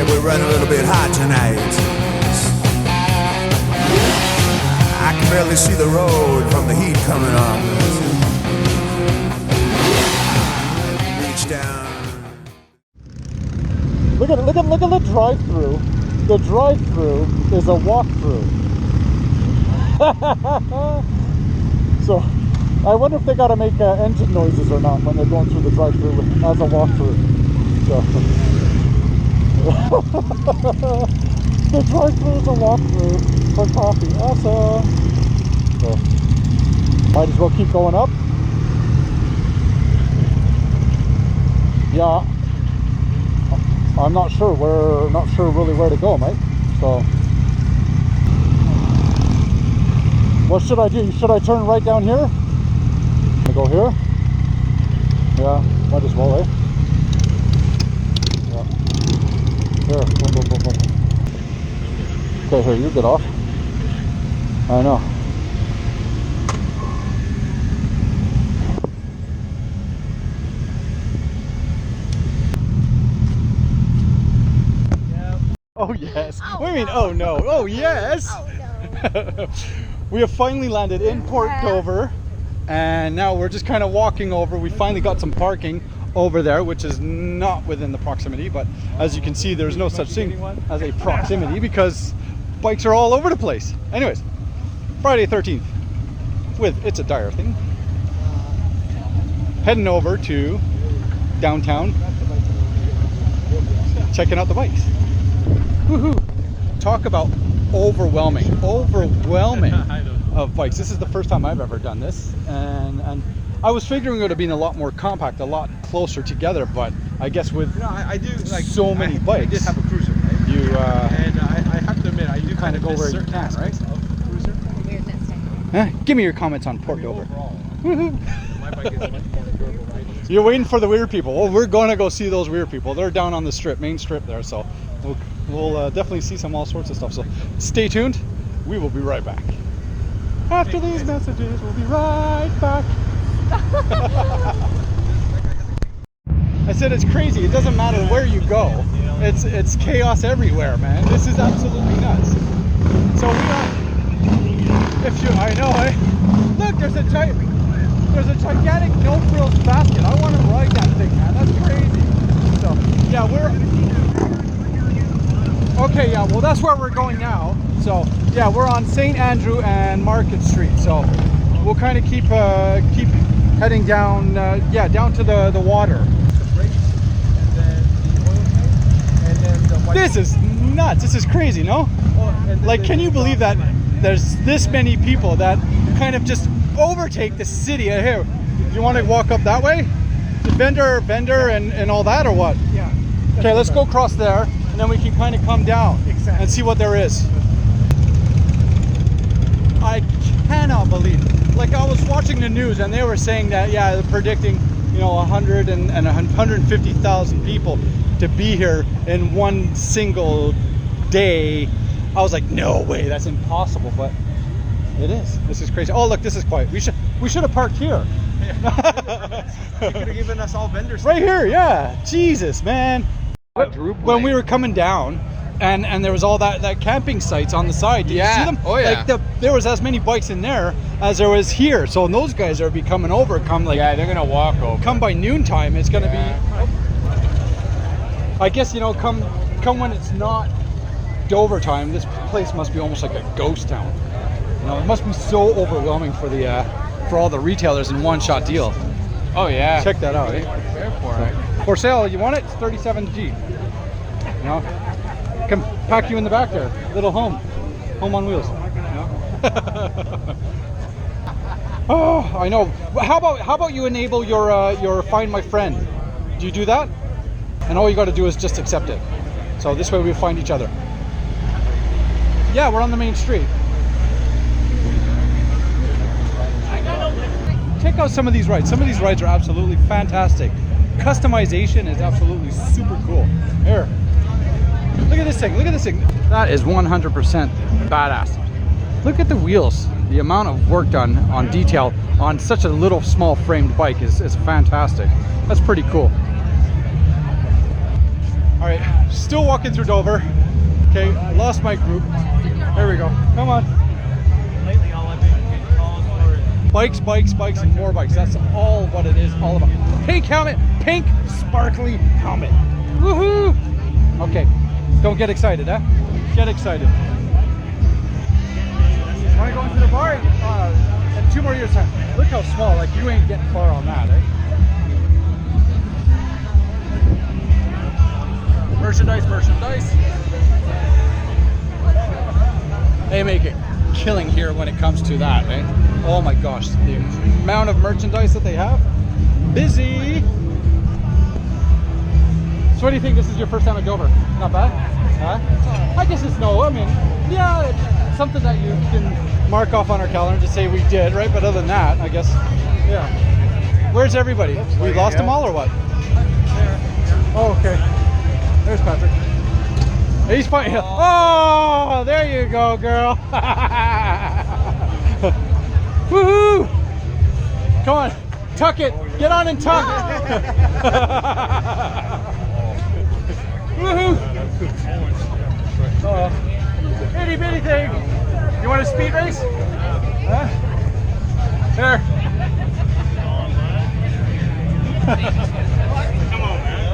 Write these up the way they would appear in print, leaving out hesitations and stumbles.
Hey, we're running a little bit hot tonight. I can barely see the road from the heat coming on. Reach down. Look at the drive-through. The drive-through is a walk-through. So, I wonder if they gotta make engine noises or not when they're going through the drive-through as a walk-through. So, the drive-through is a walk-through for coffee. Awesome. So, might as well keep going up. Yeah. I'm not sure really where to go, mate. So, what should I do? Should I turn right down here? I go here? Yeah, might as well, eh? Yeah. Here, boom, boom, boom, boom. Okay, here, you get off. I know. Oh yes. Oh, what do you mean, oh no? Oh yes. Oh no. We have finally landed in Port Dover, and now we're just kind of walking over. We finally got some parking over there, which is not within the proximity, but as you can see, there's no such thing as a proximity because bikes are all over the place. Anyways, Friday 13th with It's a Dyer Thing. Heading over to downtown, checking out the bikes. Woohoo! Talk about overwhelming of bikes. This is the first time I've ever done this, and I was figuring it would have been a lot more compact, a lot closer together, but I guess with I do like so many bikes. I did have a cruiser, right? You and I have to admit, I do kind of go where you can, right? Cruiser. Give me your comments on Port Dover. Woohoo! My bike is much more durable, right? You're waiting for the weird people. Well, we're gonna go see those weird people. They're down on the strip, main strip there, so we'll definitely see some all sorts of stuff. So stay tuned. We will be right back. After these messages, we'll be right back. I said it's crazy. It doesn't matter where you go. It's chaos everywhere, man. This is absolutely nuts. So I know, eh? Look, there's a gigantic no frills basket. I want to ride that thing, man. That's crazy. So yeah, okay, yeah, well that's where we're going now. So yeah, we're on St. Andrew and Market Street. So we'll kind of keep heading down, down to the water. This is nuts. This is crazy, no? Like, can you believe that there's this many people that kind of just overtake the city? Here, you want to walk up that way? The vendor and all that, or what? Yeah. Okay, let's go across there, and then we can kind of come down and see what there is. I cannot believe it. Like, I was watching the news, and they were saying that, yeah, they're predicting, 100 and 150,000 people to be here in one single day. I was like, no way, that's impossible, but it is. This is crazy. Oh, look, this is quiet. We should have parked here. You could have given us all vendors right here, yeah. Jesus, man. When we were coming down, and there was all that camping sites on the side. Did you see them? Oh yeah. Like there was as many bikes in there as there was here. So those guys are be coming over. Yeah, they're gonna walk over. Come by noontime, it's gonna be. I guess come when it's not Dover time. This place must be almost like a ghost town. It must be so overwhelming for all the retailers in one-shot deal. Oh yeah. Check that out, eh? Fair for it. For sale, you want it? It's 37G. Can pack you in the back there. Little home on wheels. Oh, I know. How about you enable your Find My Friend? Do you do that? And all you got to do is just accept it. So this way we find each other. Yeah, we're on the main street. Check out some of these rides. Some of these rides are absolutely fantastic. Customization is absolutely super cool. Here. Look at this thing. Look at this thing. That is 100% badass. Look at the wheels. The amount of work done on detail on such a little small framed bike is fantastic. That's pretty cool. All right, still walking through Dover. Okay, lost my group. There we go. Come on. Lately, all I've been calls for Bikes, bikes, bikes, and more bikes. That's all what it is all about. Pink helmet, pink sparkly helmet. Woohoo! Okay, don't get excited, huh? Get excited. Want to go into the bar? In 2 more years' time. Look how small. Like you ain't getting far on that, eh? Merchandise, merchandise. They make a killing here when it comes to that, eh? Oh my gosh, the amount of merchandise that they have. Busy. So what do you think? This is your first time at Dover? Not bad? Huh? I guess it's no. I mean, yeah, it's something that you can mark off on our calendar to say we did, right? But other than that, I guess, yeah. Where's everybody? We lost them all or what? Oh, okay. There's Patrick. He's fighting. Oh, there you go, girl. Woohoo! Come on, tuck it. Get on and tuck. Woohoo! Itty bitty thing. You want a speed race? Huh? There. Come on, man.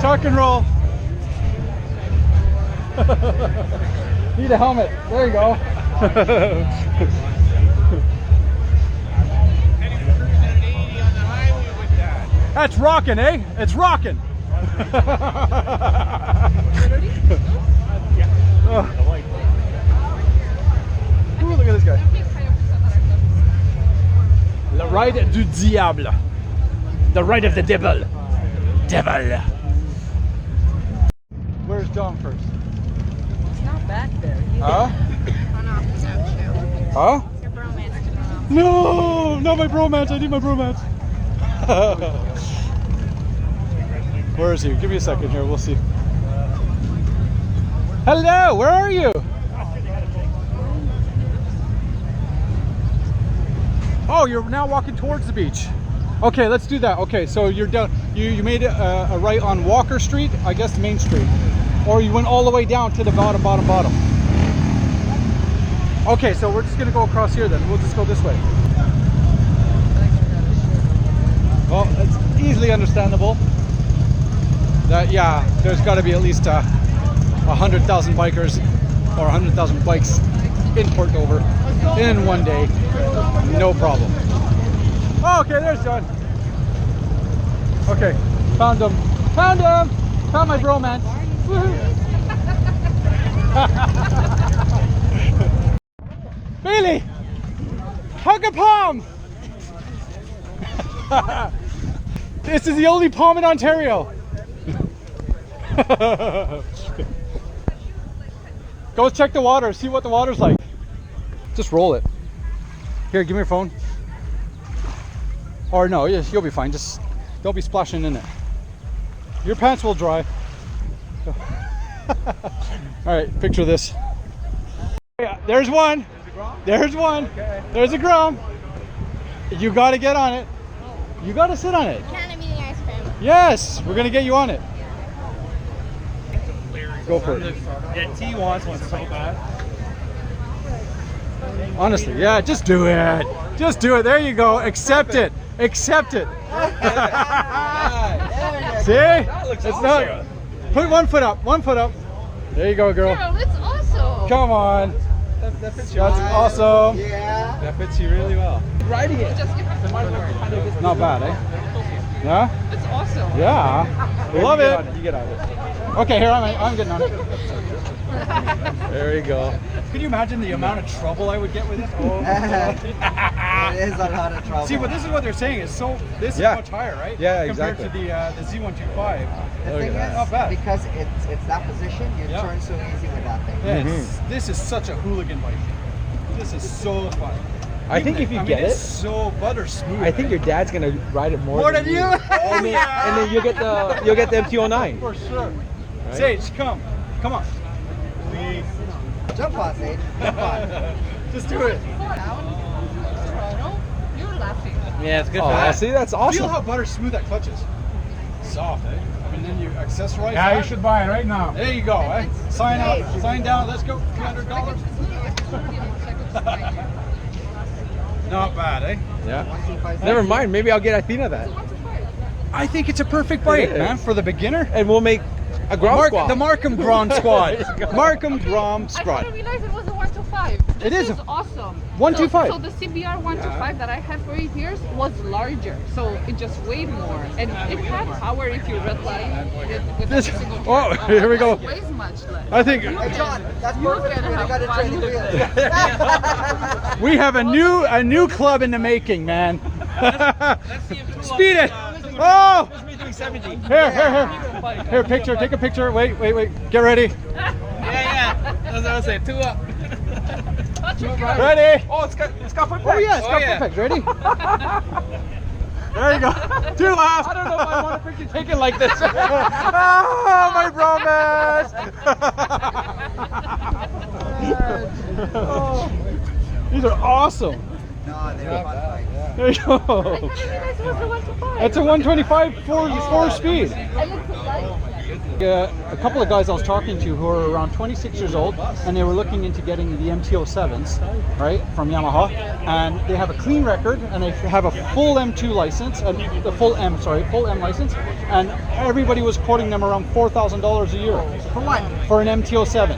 Tuck and roll. Need a helmet. There you go. That's rocking, eh? It's rocking. Ooh, look at this guy. Le ride du diable. The ride of the devil. Devil. Where's John first? It's not back there. Huh? Run off without you. Huh? Your bromance to run off. No, not my bromance. I need my bromance. Where is he? Give me a second here. We'll see. Hello, where are you? Oh, you're now walking towards the beach. Okay, let's do that. Okay, so you're down. You made a right on Walker Street, I guess Main Street, or you went all the way down to the bottom. Okay, so we're just gonna go across here then. We'll just go this way. Well, it's easily understandable that, yeah, there's got to be at least 100,000 bikers or 100,000 bikes in Port Dover in one day. No problem. Oh, okay, there's John. Okay, found him. Found my bromance. Bailey, hug a palm. This is the only palm in Ontario. Go check the water, see what the water's like. Just roll it. Here, give me your phone. Or no, yes, you'll be fine. Just don't be splashing in it. Your pants will dry. All right, picture this. Yeah, there's one. There's one. There's a Grom. You got to get on it. You got to sit on it. Can I'm eating ice cream. Yes, we're gonna get you on it. Go for it. Yeah, T wants one so bad. Honestly, yeah, just do it. Just do it. There you go. Accept it. Accept it. See? It's not. Put one foot up. One foot up. There you go, girl. Girl, that's awesome. Come on. That fits you. That's awesome. Yeah. That fits you really well. Riding it. Not bad, eh? Yeah? That's awesome. Yeah. Love it. You get on it. Okay, here I'm getting on it. There you go. Can you imagine the amount of trouble I would get with it? Oh. It is a lot of trouble. See, but this is what they're saying is this Yeah. is much higher, right? Yeah, Compared exactly. to the Z125. The thing that. is, Not bad. because it's that position, you Yeah. turn so easy with that thing. Yes, this is such a hooligan bike. This is so fun. I think if you get it's it- so butter smooth. I think your dad's gonna ride it more than you. and then you'll get the MT-09. For sure. Sage, come on. Please. Jump on, Sage. Jump on. Just do it. Toronto, you're laughing. Yeah, it's good. Oh, See, that's Feel awesome. how butter smooth that clutch is. soft, eh? And then you accessorize Yeah, that. you should buy it right now. There you go, eh? Sign up, sign down, let's go. $200. Not bad, eh? Yeah. Never mind. Maybe I'll get Athena that. I think it's a perfect bike, man, for the beginner. And we'll make a Grom squad. The Markham Grom squad. Markham Grom I squad. didn't realize it was a 125. It is This a- awesome. 125. So the CBR 125 that I had for 8 years was larger, so it just weighed more, and it had power if you redline it with This- a single oh, gear. here we go. It weighs much less. I think Hey, John, that's You perfect can when you have got a fun training with wheel. we have a new club in the making, man. Speed it. Oh! Here, picture. Take a picture. Wait. Get ready. Yeah. That's what I was saying. 2 up. Ready? Oh, it's got foot Oh yeah, it's got perfect. Ready? There you go. 2 laps. I don't know if I want a picture taken like this. Oh, my promise. These are awesome. No, they're fun bikes. There you go. I didn't realize it was a 125. It's a 125 four speed. And it's light. A couple of guys I was talking to who are around 26 years old, and they were looking into getting the MT-07s, right, from Yamaha, and they have a clean record, and they have a full M2 license, and the full M license, and everybody was quoting them around $4,000 a year. For what? For an MT-07.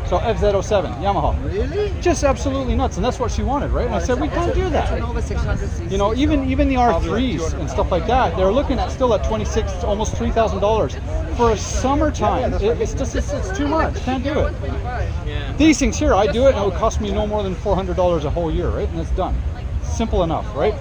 So FZ07, Yamaha. Really? Just absolutely nuts, and that's what she wanted, right? And I said, we can't do that. Nova 600cc. You know, even the R3s and stuff like that, they're looking at still at $26,000, almost $3,000 for a summertime. It's too much. Can't do it. These things here, I do it, and it would cost me no more than $400 a whole year, right? And it's done. Simple enough, right?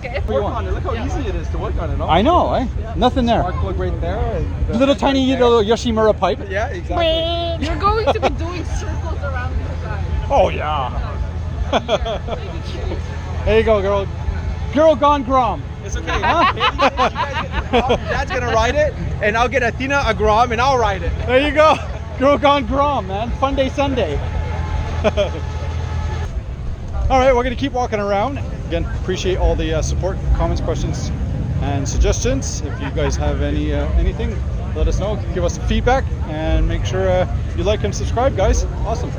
Okay. What do you want? Look how easy it is to work on it. I know, eh? Nothing there. Spark plug right there. And, Little tiny little Yoshimura pipe. yeah, exactly. You're going to be doing circles around this guy. Oh yeah. There you go, girl. Girl gone Grom. It's okay. Your dad's gonna ride it, and I'll get Athena a Grom, and I'll ride it. There you go. Girl gone Grom, man. Fun day Sunday. All right, we're gonna keep walking around. Again, appreciate all the support, comments, questions, and suggestions. If you guys have anything, let us know. Give us feedback, and make sure you like and subscribe, guys. Awesome.